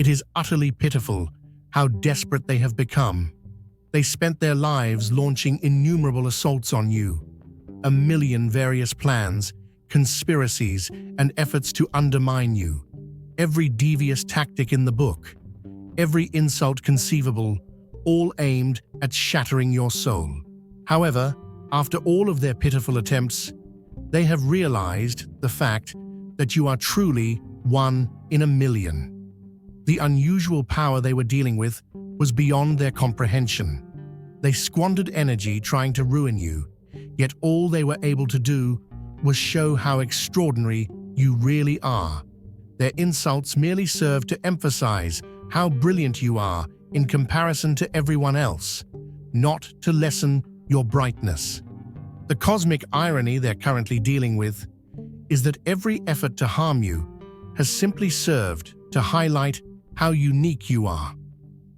It is utterly pitiful how desperate they have become. They spent their lives launching innumerable assaults on you, a million various plans, conspiracies, and efforts to undermine you. Every devious tactic in the book, every insult conceivable, all aimed at shattering your soul. However, after all of their pitiful attempts, they have realized the fact that you are truly one in a million. The unusual power they were dealing with was beyond their comprehension. They squandered energy trying to ruin you, yet all they were able to do was show how extraordinary you really are. Their insults merely served to emphasize how brilliant you are in comparison to everyone else, not to lessen your brightness. The cosmic irony they're currently dealing with is that every effort to harm you has simply served to highlight how unique you are.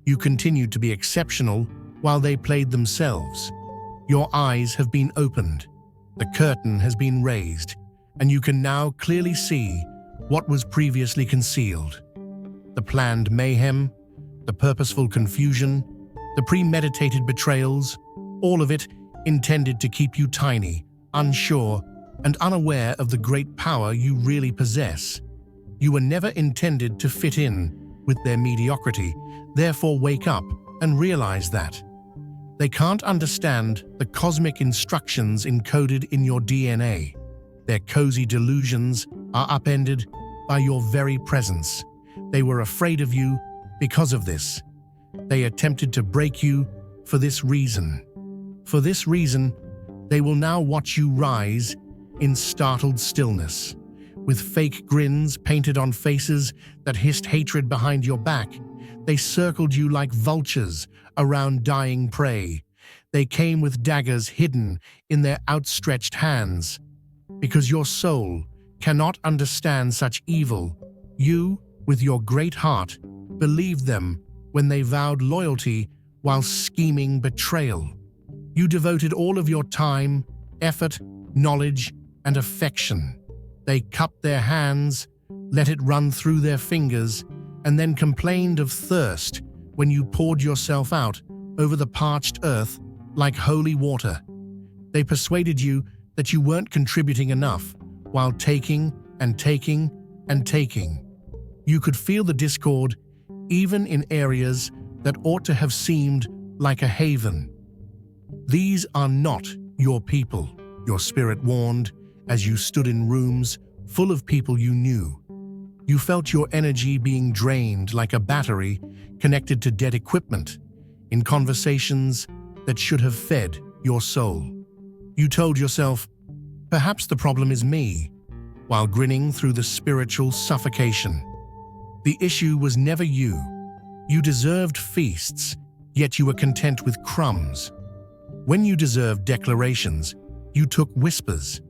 You continued to be exceptional while they played themselves. Your eyes have been opened, the curtain has been raised, and you can now clearly see what was previously concealed. The planned mayhem, the purposeful confusion, the premeditated betrayals, all of it intended to keep you tiny, unsure, and unaware of the great power you really possess. You were never intended to fit in with their mediocrity, therefore wake up and realize that. They can't understand the cosmic instructions encoded in your DNA. Their cozy delusions are upended by your very presence. They were afraid of you because of this. They attempted to break you for this reason. For this reason, they will now watch you rise in startled stillness. With fake grins painted on faces that hissed hatred behind your back, they circled you like vultures around dying prey. They came with daggers hidden in their outstretched hands. Because your soul cannot understand such evil, you, with your great heart, believed them when they vowed loyalty while scheming betrayal. You devoted all of your time, effort, knowledge, and affection. They cupped their hands, let it run through their fingers, and then complained of thirst when you poured yourself out over the parched earth like holy water. They persuaded you that you weren't contributing enough, while taking and taking and taking. You could feel the discord even in areas that ought to have seemed like a haven. These are not your people, your spirit warned as you stood in rooms full of people you knew. You felt your energy being drained like a battery connected to dead equipment in conversations that should have fed your soul. You told yourself, perhaps the problem is me, while grinning through the spiritual suffocation. The issue was never you. You deserved feasts, yet you were content with crumbs. When you deserved declarations, you took whispers.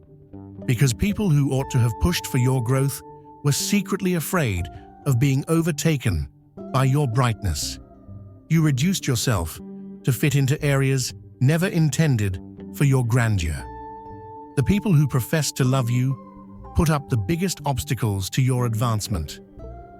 Because people who ought to have pushed for your growth were secretly afraid of being overtaken by your brightness. You reduced yourself to fit into areas never intended for your grandeur. The people who professed to love you put up the biggest obstacles to your advancement.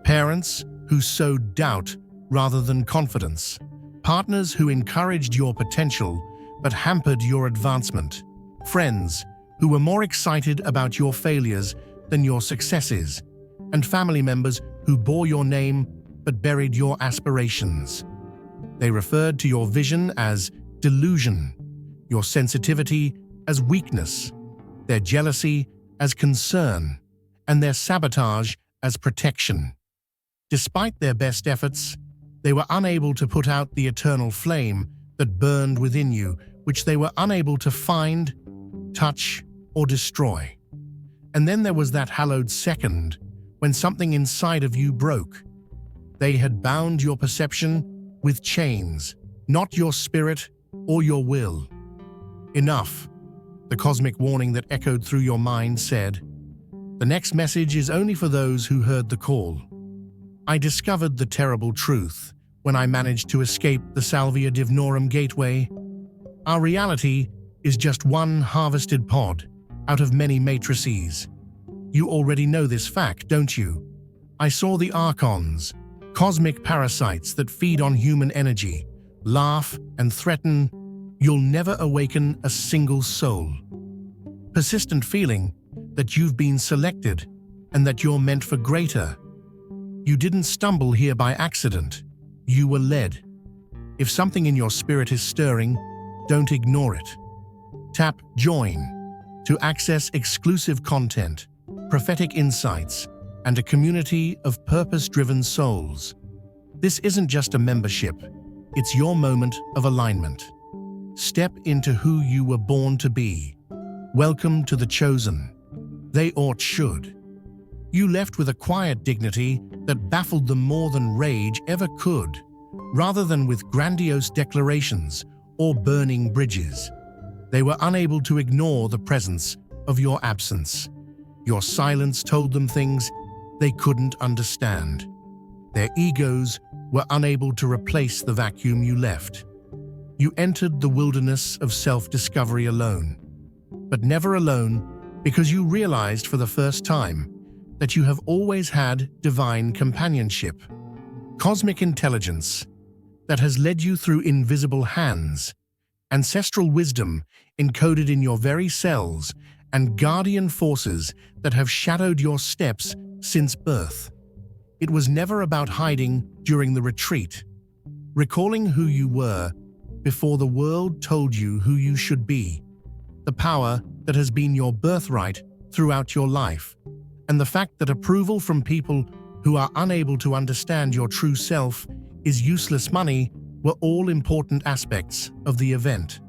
Parents who sowed doubt rather than confidence. Partners who encouraged your potential but hampered your advancement. Friends who were more excited about your failures than your successes. And family members who bore your name but buried your aspirations. They referred to your vision as delusion, your sensitivity as weakness, their jealousy as concern, and their sabotage as protection. Despite their best efforts, they were unable to put out the eternal flame that burned within you, which they were unable to find, touch, or destroy. And then there was that hallowed second when something inside of you broke. They had bound your perception with chains, not your spirit or your will. Enough. The cosmic warning that echoed through your mind said, "The next message is only for those who heard the call." I discovered the terrible truth when I managed to escape the Salvia Divinorum gateway. Our reality is just one harvested pod out of many matrices. You already know this fact, don't you? I saw the archons, cosmic parasites that feed on human energy, laugh and threaten, you'll never awaken a single soul. Persistent feeling that you've been selected and that you're meant for greater. You didn't stumble here by accident. You were led. If something in your spirit is stirring, don't ignore it. Tap Join to access exclusive content, prophetic insights, and a community of purpose-driven souls. This isn't just a membership, it's your moment of alignment. Step into who you were born to be. Welcome to the chosen. They should. You left with a quiet dignity that baffled them more than rage ever could, rather than with grandiose declarations or burning bridges. They were unable to ignore the presence of your absence. Your silence told them things they couldn't understand. Their egos were unable to replace the vacuum you left. You entered the wilderness of self-discovery alone, but never alone because you realized for the first time that you have always had divine companionship, cosmic intelligence that has led you through invisible hands, ancestral wisdom encoded in your very cells, and guardian forces that have shadowed your steps since birth. It was never about hiding during the retreat, recalling who you were before the world told you who you should be, the power that has been your birthright throughout your life, and the fact that approval from people who are unable to understand your true self is useless money were all important aspects of the event.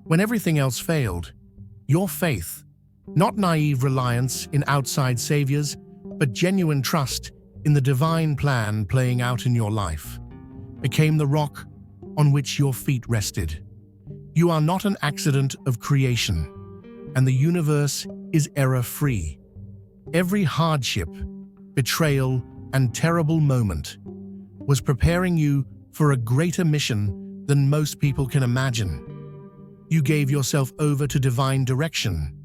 When everything else failed, your faith, not naive reliance in outside saviors, but genuine trust in the divine plan playing out in your life, became the rock on which your feet rested. You are not an accident of creation, and the universe is error-free. Every hardship, betrayal, and terrible moment was preparing you for a greater mission than most people can imagine. You gave yourself over to divine direction,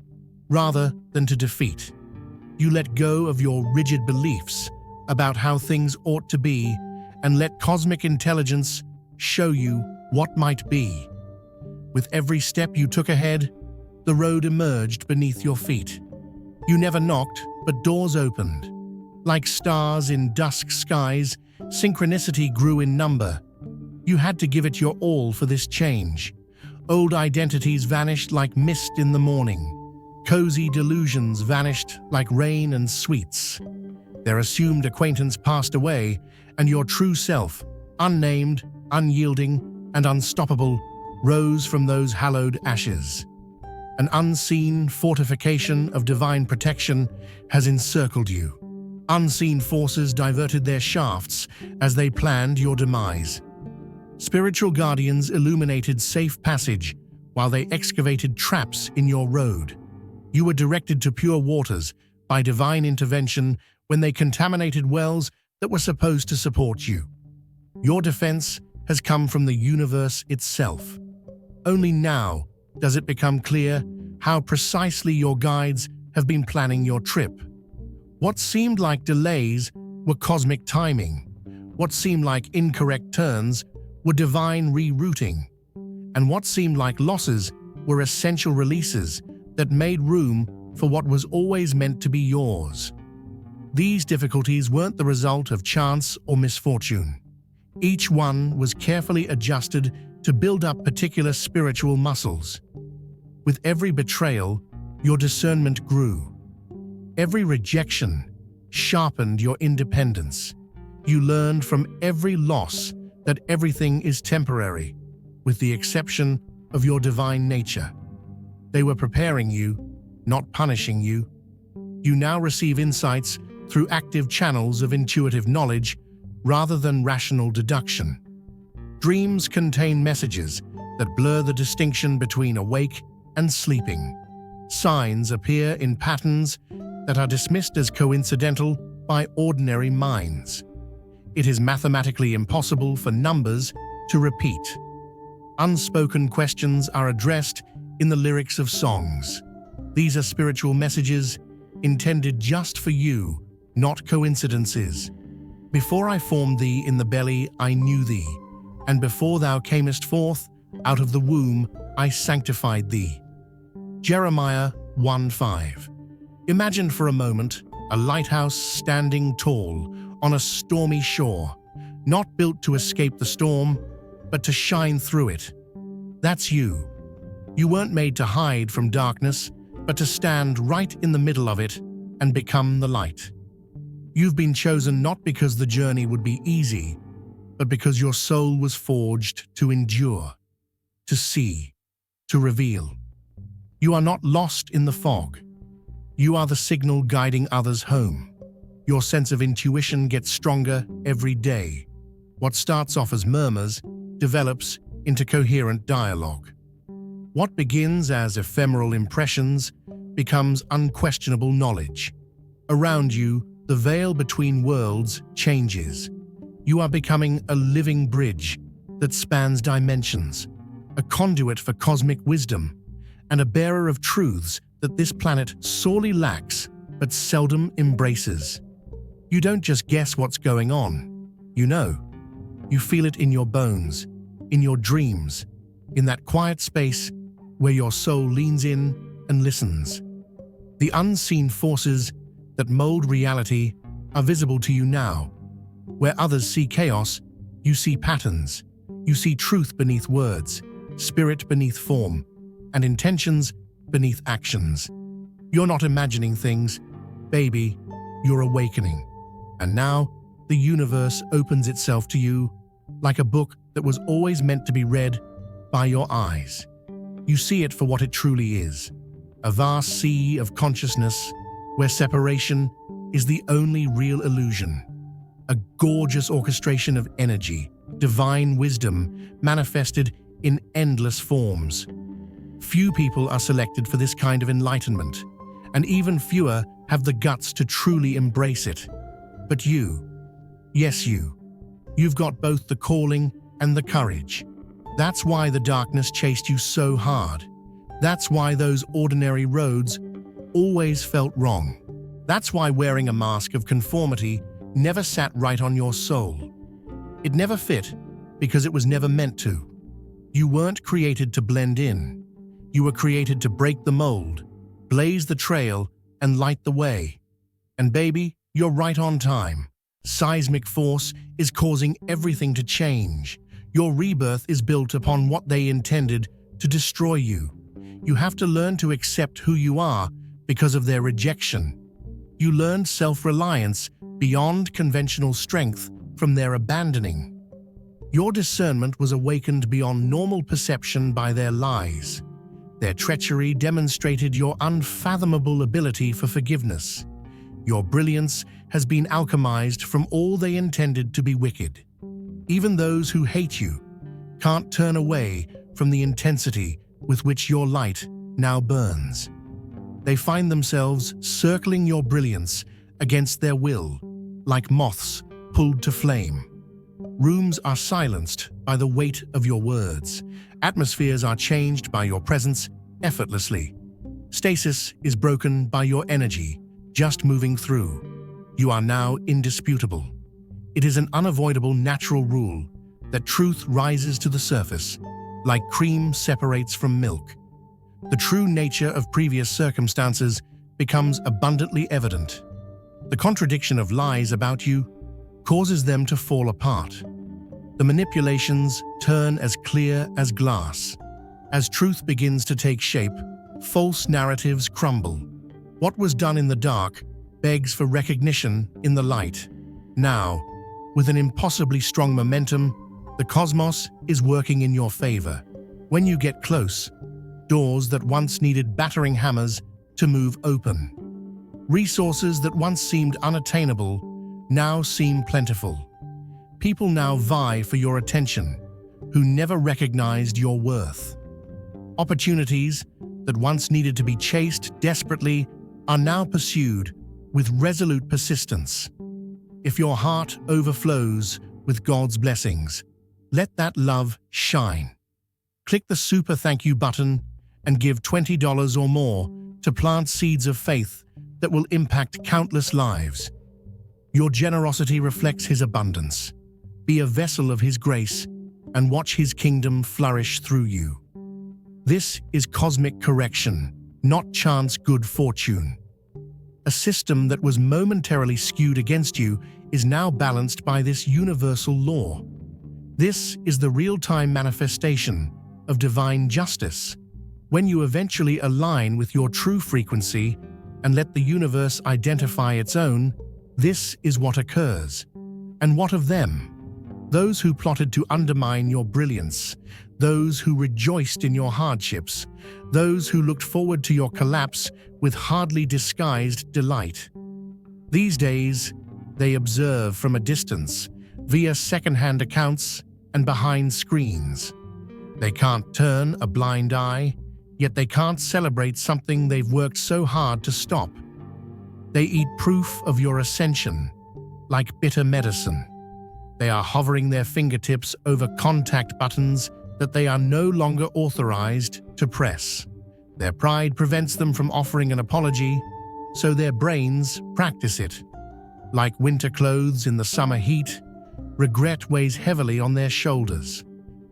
rather than to defeat. You let go of your rigid beliefs about how things ought to be and let cosmic intelligence show you what might be. With every step you took ahead, the road emerged beneath your feet. You never knocked, but doors opened. Like stars in dusk skies, synchronicity grew in number. You had to give it your all for this change. Old identities vanished like mist in the morning. Cozy delusions vanished like rain and sweets. Their assumed acquaintance passed away, and your true self, unnamed, unyielding, and unstoppable, rose from those hallowed ashes. An unseen fortification of divine protection has encircled you. Unseen forces diverted their shafts as they planned your demise. Spiritual guardians illuminated safe passage while they excavated traps in your road. You were directed to pure waters by divine intervention when they contaminated wells that were supposed to support you. Your defense has come from the universe itself. Only now does it become clear how precisely your guides have been planning your trip. What seemed like delays were cosmic timing. What seemed like incorrect turns were divine rerouting. And what seemed like losses were essential releases that made room for what was always meant to be yours. These difficulties weren't the result of chance or misfortune. Each one was carefully adjusted to build up particular spiritual muscles. With every betrayal, your discernment grew. Every rejection sharpened your independence. You learned from every loss that everything is temporary, with the exception of your divine nature. They were preparing you, not punishing you. You now receive insights through active channels of intuitive knowledge rather than rational deduction. Dreams contain messages that blur the distinction between awake and sleeping. Signs appear in patterns that are dismissed as coincidental by ordinary minds. It is mathematically impossible for numbers to repeat. Unspoken questions are addressed in the lyrics of songs. These are spiritual messages intended just for you, not coincidences. Before I formed thee in the belly, I knew thee, and before thou camest forth out of the womb, I sanctified thee. Jeremiah 1:5. Imagine for a moment a lighthouse standing tall on a stormy shore, not built to escape the storm, but to shine through it. That's you. You weren't made to hide from darkness, but to stand right in the middle of it and become the light. You've been chosen not because the journey would be easy, but because your soul was forged to endure, to see, to reveal. You are not lost in the fog. You are the signal guiding others home. Your sense of intuition gets stronger every day. What starts off as murmurs develops into coherent dialogue. What begins as ephemeral impressions becomes unquestionable knowledge. Around you, the veil between worlds changes. You are becoming a living bridge that spans dimensions, a conduit for cosmic wisdom, and a bearer of truths that this planet sorely lacks but seldom embraces. You don't just guess what's going on. You know. You feel it in your bones, in your dreams, in that quiet space where your soul leans in and listens. The unseen forces that mold reality are visible to you now. Where others see chaos, you see patterns. You see truth beneath words, spirit beneath form, and intentions beneath actions. You're not imagining things, baby, you're awakening. And now, the universe opens itself to you like a book that was always meant to be read by your eyes. You see it for what it truly is, a vast sea of consciousness where separation is the only real illusion, a gorgeous orchestration of energy, divine wisdom manifested in endless forms. Few people are selected for this kind of enlightenment, and even fewer have the guts to truly embrace it. But you, yes you've got both the calling and the courage. That's why the darkness chased you so hard. That's why those ordinary roads always felt wrong. That's why wearing a mask of conformity never sat right on your soul. It never fit because it was never meant to. You weren't created to blend in. You were created to break the mold, blaze the trail, and light the way. And baby, you're right on time. Seismic force is causing everything to change. Your rebirth is built upon what they intended to destroy you. You have to learn to accept who you are because of their rejection. You learned self-reliance beyond conventional strength from their abandoning. Your discernment was awakened beyond normal perception by their lies. Their treachery demonstrated your unfathomable ability for forgiveness. Your brilliance has been alchemized from all they intended to be wicked. Even those who hate you can't turn away from the intensity with which your light now burns. They find themselves circling your brilliance against their will, like moths pulled to flame. Rooms are silenced by the weight of your words. Atmospheres are changed by your presence effortlessly. Stasis is broken by your energy, just moving through. You are now indisputable. It is an unavoidable natural rule that truth rises to the surface, like cream separates from milk. The true nature of previous circumstances becomes abundantly evident. The contradiction of lies about you causes them to fall apart. The manipulations turn as clear as glass. As truth begins to take shape, false narratives crumble. What was done in the dark begs for recognition in the light. Now, with an impossibly strong momentum, the cosmos is working in your favor. When you get close, doors that once needed battering hammers to move open. Resources that once seemed unattainable now seem plentiful. People now vie for your attention, who never recognized your worth. Opportunities that once needed to be chased desperately are now pursued with resolute persistence. If your heart overflows with God's blessings, let that love shine. Click the super thank you button and give $20 or more to plant seeds of faith that will impact countless lives. Your generosity reflects His abundance. Be a vessel of His grace and watch His kingdom flourish through you. This is cosmic correction, not chance good fortune. A system that was momentarily skewed against you is now balanced by this universal law. This is the real-time manifestation of divine justice. When you eventually align with your true frequency and let the universe identify its own, this is what occurs. And what of them? Those who plotted to undermine your brilliance, those who rejoiced in your hardships, those who looked forward to your collapse with hardly disguised delight. These days, they observe from a distance, via second-hand accounts and behind screens. They can't turn a blind eye, yet they can't celebrate something they've worked so hard to stop. They eat proof of your ascension, like bitter medicine. They are hovering their fingertips over contact buttons that they are no longer authorized to press. Their pride prevents them from offering an apology, so their brains practice it. Like winter clothes in the summer heat, regret weighs heavily on their shoulders.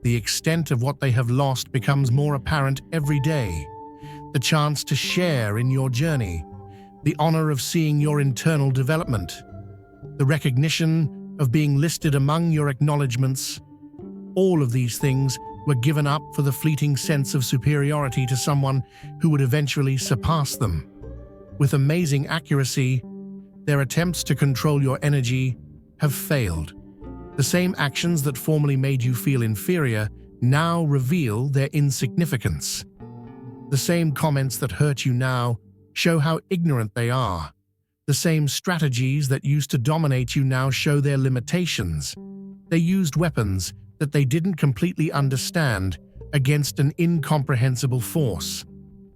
The extent of what they have lost becomes more apparent every day. The chance to share in your journey, the honor of seeing your internal development, the recognition of being listed among your acknowledgements. All of these things were given up for the fleeting sense of superiority to someone who would eventually surpass them. With amazing accuracy, their attempts to control your energy have failed. The same actions that formerly made you feel inferior now reveal their insignificance. The same comments that hurt you now show how ignorant they are. The same strategies that used to dominate you now show their limitations. They used weapons that they didn't completely understand against an incomprehensible force.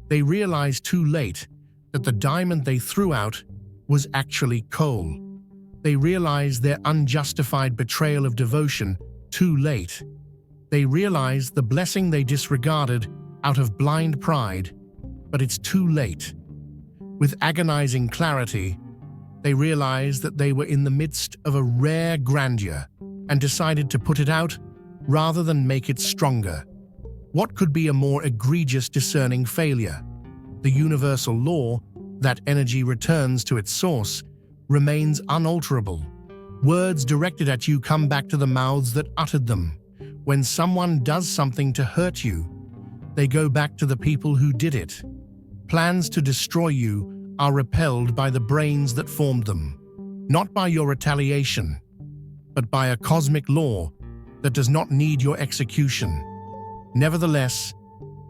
They realized too late that the diamond they threw out was actually coal. They realized their unjustified betrayal of devotion too late. They realized the blessing they disregarded out of blind pride, but it's too late. With agonizing clarity, they realized that they were in the midst of a rare grandeur and decided to put it out rather than make it stronger. What could be a more egregious discerning failure? The universal law that energy returns to its source remains unalterable. Words directed at you come back to the mouths that uttered them. When someone does something to hurt you, they go back to the people who did it. Plans to destroy you are repelled by the brains that formed them, not by your retaliation, but by a cosmic law that does not need your execution. Nevertheless,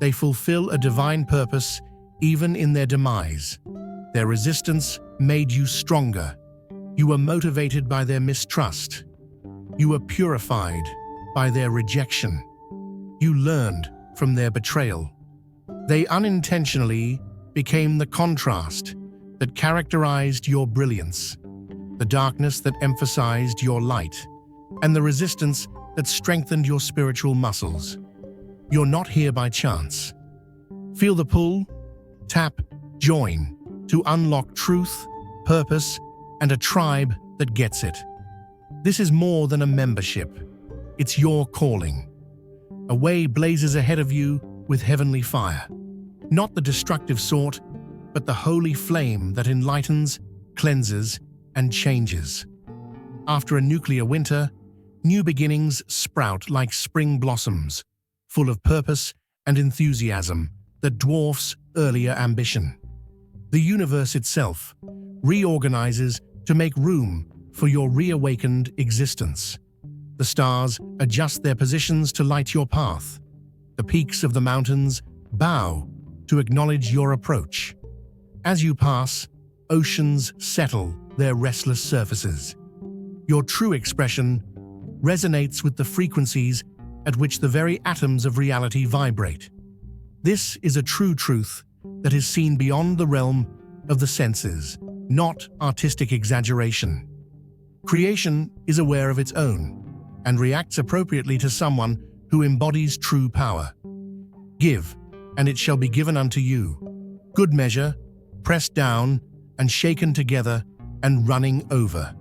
they fulfill a divine purpose even in their demise. Their resistance made you stronger. You were motivated by their mistrust. You were purified by their rejection. You learned from their betrayal. They unintentionally became the contrast that characterized your brilliance, the darkness that emphasized your light, and the resistance that strengthened your spiritual muscles. You're not here by chance. Feel the pull? Tap Join to unlock truth, purpose, and a tribe that gets it. This is more than a membership. It's your calling. A way blazes ahead of you with heavenly fire. Not the destructive sort, but the holy flame that enlightens, cleanses, and changes. After a nuclear winter, new beginnings sprout like spring blossoms, full of purpose and enthusiasm that dwarfs earlier ambition. The universe itself reorganizes to make room for your reawakened existence. The stars adjust their positions to light your path. The peaks of the mountains bow to acknowledge your approach. As you pass, oceans settle their restless surfaces. Your true expression resonates with the frequencies at which the very atoms of reality vibrate. This is a true truth that is seen beyond the realm of the senses, not artistic exaggeration. Creation is aware of its own and reacts appropriately to someone who embodies true power. Give, and it shall be given unto you. Good measure, pressed down and shaken together and running over.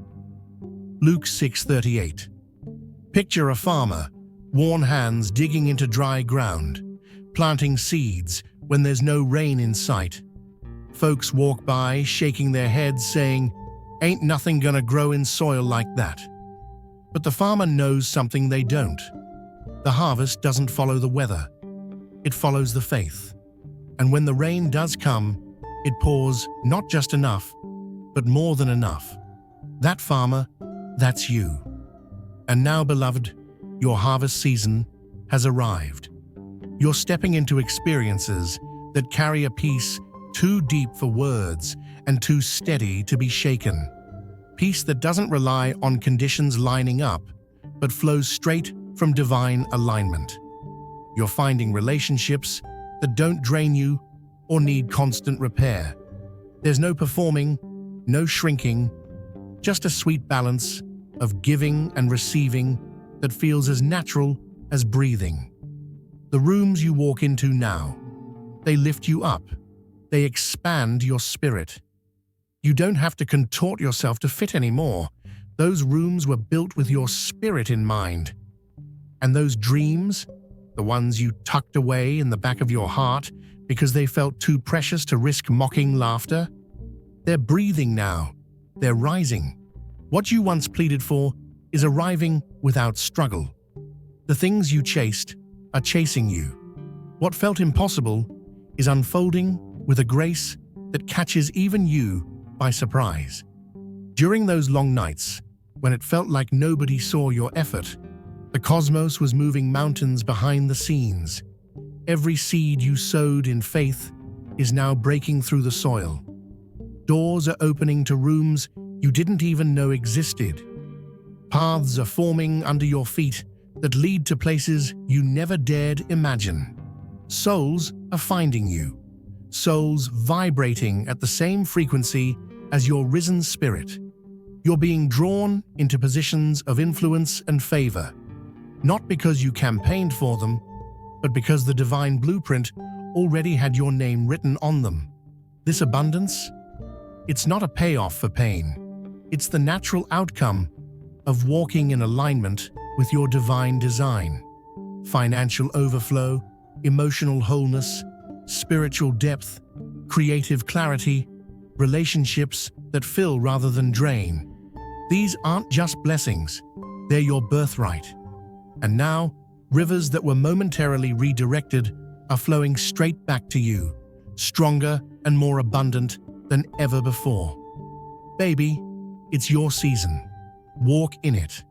Luke 6:38. Picture a farmer, worn hands digging into dry ground, planting seeds when there's no rain in sight. Folks walk by, shaking their heads, saying, "Ain't nothing gonna grow in soil like that." But the farmer knows something they don't. The harvest doesn't follow the weather. It follows the faith. And when the rain does come, it pours not just enough, but more than enough. That farmer, that's you. And now, beloved, your harvest season has arrived. You're stepping into experiences that carry a peace too deep for words and too steady to be shaken. Peace that doesn't rely on conditions lining up, but flows straight from divine alignment. You're finding relationships that don't drain you or need constant repair. There's no performing, no shrinking, just a sweet balance of giving and receiving that feels as natural as breathing. The rooms you walk into now, they lift you up. They expand your spirit. You don't have to contort yourself to fit anymore. Those rooms were built with your spirit in mind. And those dreams, the ones you tucked away in the back of your heart because they felt too precious to risk mocking laughter, they're breathing now. They're rising. What you once pleaded for is arriving without struggle. The things you chased are chasing you. What felt impossible is unfolding with a grace that catches even you by surprise. During those long nights, when it felt like nobody saw your effort, the cosmos was moving mountains behind the scenes. Every seed you sowed in faith is now breaking through the soil. Doors are opening to rooms you didn't even know existed. Paths are forming under your feet that lead to places you never dared imagine. Souls are finding you. Souls vibrating at the same frequency as your risen spirit. You're being drawn into positions of influence and favor, not because you campaigned for them, but because the divine blueprint already had your name written on them. This abundance, it's not a payoff for pain. It's the natural outcome of walking in alignment with your divine design. Financial overflow, emotional wholeness, spiritual depth, creative clarity, relationships that fill rather than drain. These aren't just blessings, they're your birthright. And now, rivers that were momentarily redirected are flowing straight back to you, stronger and more abundant than ever before. Baby, it's your season. Walk in it.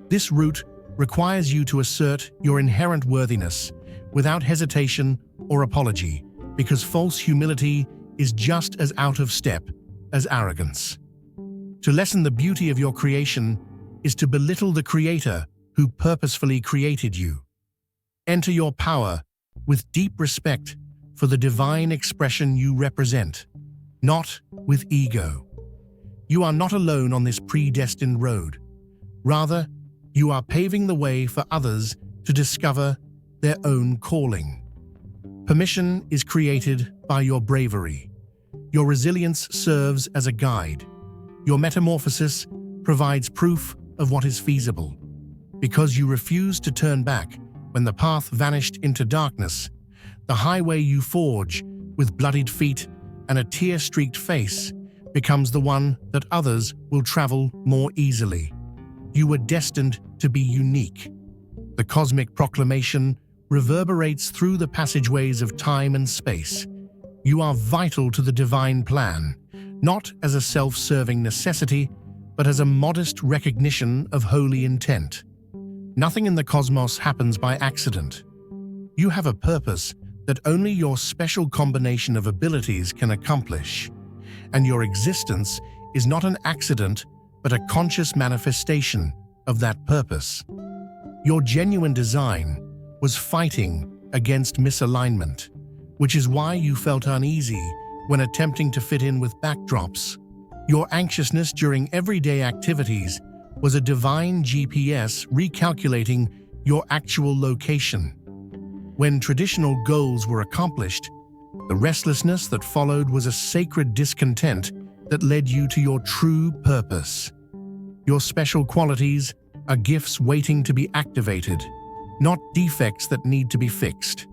This route requires you to assert your inherent worthiness without hesitation or apology, because false humility is just as out of step as arrogance. To lessen the beauty of your creation is to belittle the Creator who purposefully created you. Enter your power with deep respect for the divine expression you represent, not with ego. You are not alone on this predestined road. Rather, you are paving the way for others to discover their own calling. Permission is created by your bravery. Your resilience serves as a guide. Your metamorphosis provides proof of what is feasible. Because you refused to turn back when the path vanished into darkness, the highway you forge with bloodied feet and a tear-streaked face becomes the one that others will travel more easily. You were destined to be unique. The cosmic proclamation reverberates through the passageways of time and space. You are vital to the divine plan, not as a self-serving necessity, but as a modest recognition of holy intent. Nothing in the cosmos happens by accident. You have a purpose that only your special combination of abilities can accomplish, and your existence is not an accident, but a conscious manifestation of that purpose. Your genuine design was fighting against misalignment, which is why you felt uneasy when attempting to fit in with backdrops. Your anxiousness during everyday activities was a divine GPS recalculating your actual location. When traditional goals were accomplished, the restlessness that followed was a sacred discontent that led you to your true purpose. Your special qualities are gifts waiting to be activated, not defects that need to be fixed.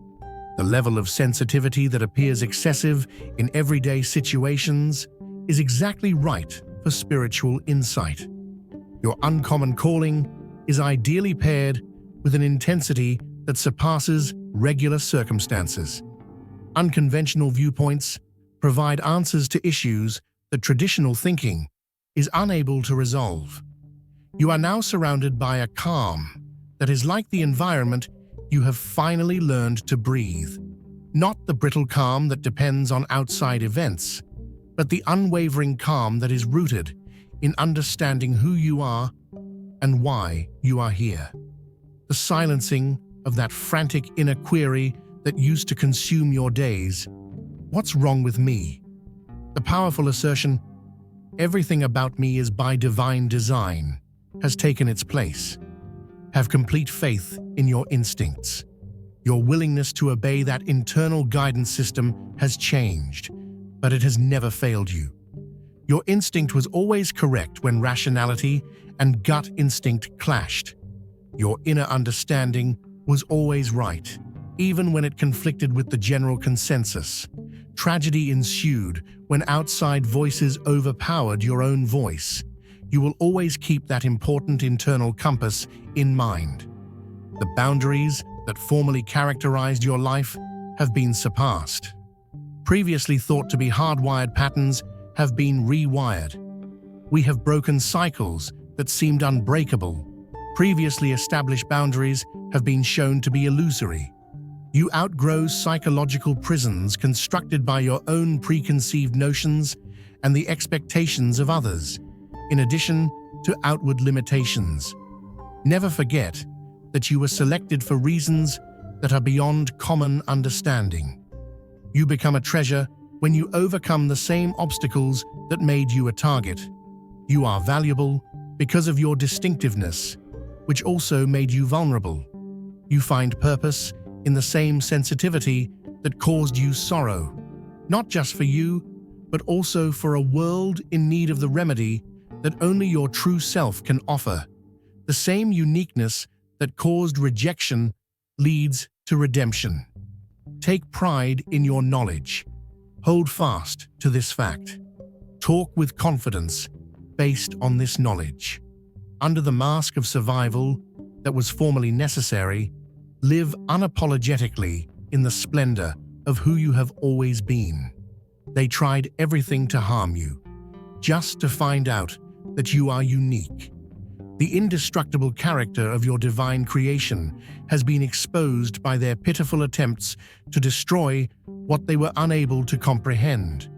The level of sensitivity that appears excessive in everyday situations is exactly right for spiritual insight. Your uncommon calling is ideally paired with an intensity that surpasses regular circumstances. Unconventional viewpoints provide answers to issues that traditional thinking is unable to resolve. You are now surrounded by a calm that is like the environment you have finally learned to breathe. Not the brittle calm that depends on outside events, but the unwavering calm that is rooted in understanding who you are and why you are here. The silencing of that frantic inner query that used to consume your days. What's wrong with me? The powerful assertion, everything about me is by divine design, has taken its place. Have complete faith in your instincts. Your willingness to obey that internal guidance system has changed, but it has never failed you. Your instinct was always correct when rationality and gut instinct clashed. Your inner understanding was always right, even when it conflicted with the general consensus. Tragedy ensued when outside voices overpowered your own voice. You will always keep that important internal compass in mind. The boundaries that formerly characterized your life have been surpassed. Previously thought to be hardwired patterns have been rewired. We have broken cycles that seemed unbreakable. Previously established boundaries have been shown to be illusory. You outgrow psychological prisons constructed by your own preconceived notions and the expectations of others, in addition to outward limitations. Never forget that you were selected for reasons that are beyond common understanding. You become a treasure when you overcome the same obstacles that made you a target. You are valuable because of your distinctiveness, which also made you vulnerable. You find purpose in the same sensitivity that caused you sorrow, not just for you, but also for a world in need of the remedy that only your true self can offer. The same uniqueness that caused rejection leads to redemption. Take pride in your knowledge. Hold fast to this fact. Talk with confidence based on this knowledge. Under the mask of survival that was formerly necessary, live unapologetically in the splendor of who you have always been. They tried everything to harm you, just to find out that you are unique. The indestructible character of your divine creation has been exposed by their pitiful attempts to destroy what they were unable to comprehend.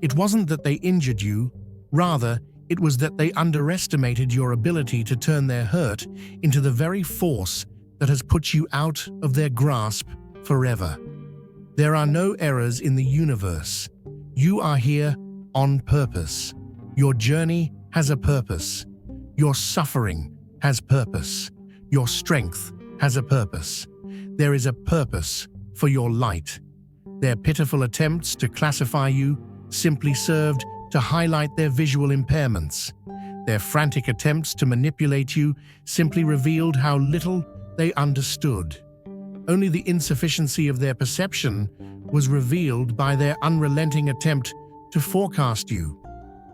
It wasn't that they injured you, rather, it was that they underestimated your ability to turn their hurt into the very force that has put you out of their grasp forever. There are no errors in the universe. You are here on purpose. Your journey has a purpose. Your suffering has purpose. Your strength has a purpose. There is a purpose for your light. Their pitiful attempts to classify you simply served to highlight their visual impairments. Their frantic attempts to manipulate you simply revealed how little they understood. Only the insufficiency of their perception was revealed by their unrelenting attempt to forecast you.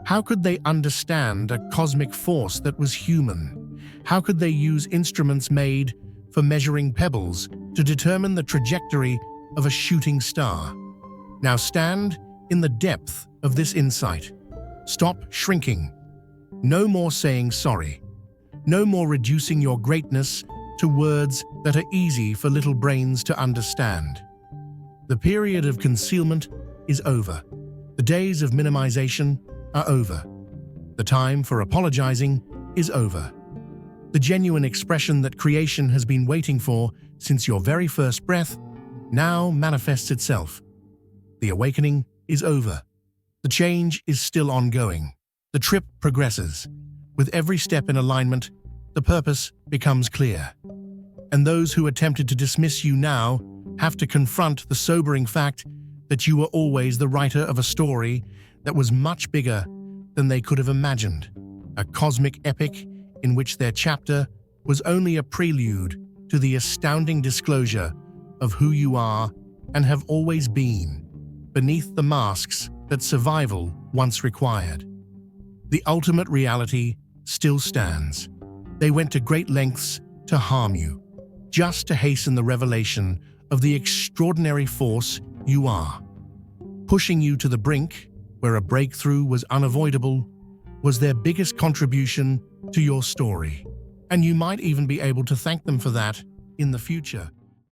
How could they understand a cosmic force that was human? How could they use instruments made for measuring pebbles to determine the trajectory of a shooting star? Now stand in the depth of this insight. Stop shrinking. No more saying sorry. No more reducing your greatness to words that are easy for little brains to understand. The period of concealment is over. The days of minimization are over. The time for apologizing is over. The genuine expression that creation has been waiting for since your very first breath now manifests itself. The awakening is over. The change is still ongoing. The trip progresses. With every step in alignment, the purpose becomes clear. And those who attempted to dismiss you now have to confront the sobering fact that you were always the writer of a story that was much bigger than they could have imagined. a cosmic epic in which their chapter was only a prelude to the astounding disclosure of who you are and have always been, beneath the masks that survival once required. The ultimate reality still stands. They went to great lengths to harm you, just to hasten the revelation of the extraordinary force you are. Pushing you to the brink, where a breakthrough was unavoidable, was their biggest contribution to your story. And you might even be able to thank them for that in the future.